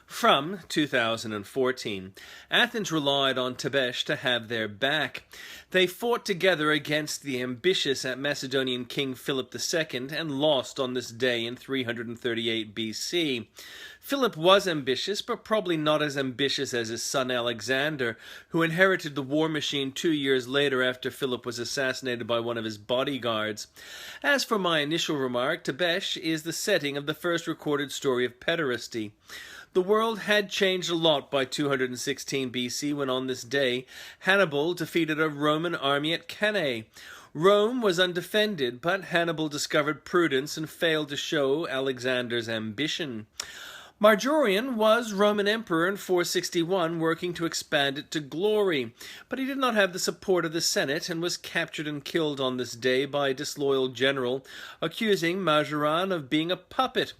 From 2014, Athens relied on Thebes to have their back. They fought together against the ambitious Macedonian King Phillip II and lost on this day in 338 BC. Philip was ambitious, but probably not as ambitious as his son Alexander, who inherited the war machine 2 years later after Philip was assassinated by one of his bodyguards. As for my initial remark, Thebes is the setting of the first recorded story of pederasty. The world had changed a lot by 216 BC when on this day Hannibal defeated a Roman army at Cannae. Rome was undefended, but Hannibal discovered prudence and failed to show Alexander's ambition. Majorian was Roman emperor in 461, working to expand it to glory, but he did not have the support of the Senate and was captured and killed on this day by a disloyal general, accusing Majoran of being a puppet.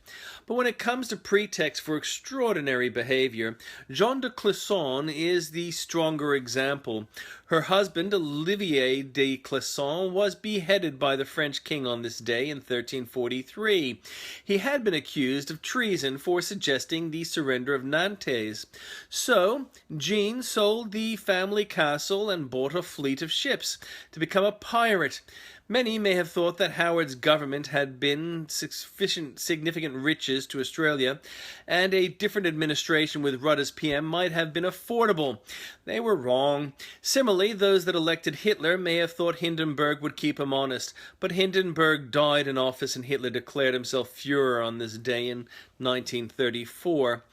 But when it comes to pretexts for extraordinary behaviour, De Clisson is the stronger example. Her husband, Olivier De Clisson, was beheaded by the French king on this day in 1343. He had been accused of treason for suggesting the surrender of Nantes. So, Jean sold the family castle and bought a fleet of ships to become a pirate. Many may have thought that Howard's government had been significant riches to Australia, and a different administration with Rudd as PM might have been affordable. They were wrong. Similarly, those that elected Hitler may have thought Hindenburg would keep him honest, but Hindenburg died in office and Hitler declared himself Fuhrer on this day in 1934.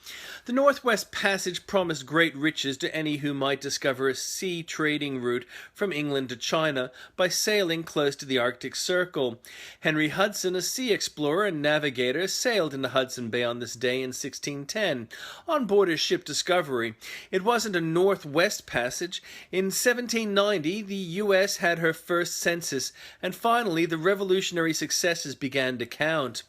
The Northwest Passage promised great riches to any who might discover a sea trading route from England to China by sailing close to the Arctic Circle. Henry Hudson, a sea explorer and navigator, sailed into Hudson Bay on this day in 1610 on board his ship Discovery. It wasn't a Northwest Passage. In 1790, the U.S. had her first census, and finally the revolutionary successes began to count.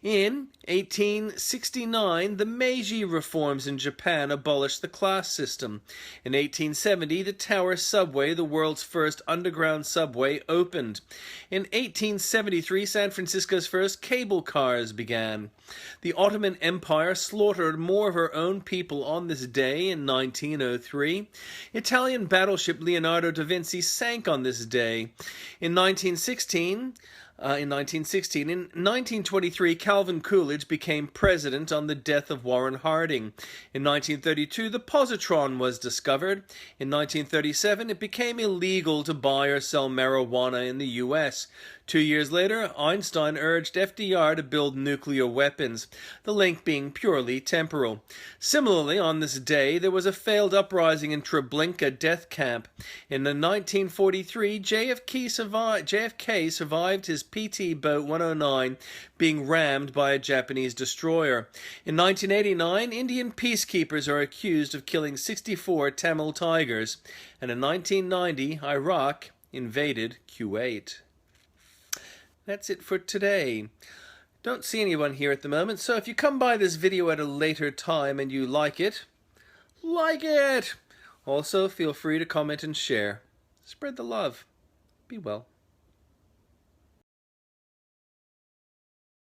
In 1869, the Meiji reforms in Japan abolished the class system. In 1870, the Tower Subway, the world's first underground subway, opened. In 1873, San Francisco's first cable cars began. The Ottoman Empire slaughtered more of her own people on this day in 1903. Italian battleship Leonardo da Vinci sank on this day. In 1916, in 1923, Calvin Coolidge became president on the death of Warren Harding. In 1932, the positron was discovered. In 1937, it became illegal to buy or sell marijuana in the U.S. 2 years later, Einstein urged FDR to build nuclear weapons, the link being purely temporal. Similarly, on this day, there was a failed uprising in Treblinka death camp. In 1943, JFK survived his PT Boat 109 being rammed by a Japanese destroyer. In 1989, Indian peacekeepers are accused of killing 64 Tamil tigers. And in 1990, Iraq invaded Kuwait. That's it for today. Don't see anyone here at the moment, so if you come by this video at a later time and you like it, like it! Also, feel free to comment and share. Spread the love. Be well.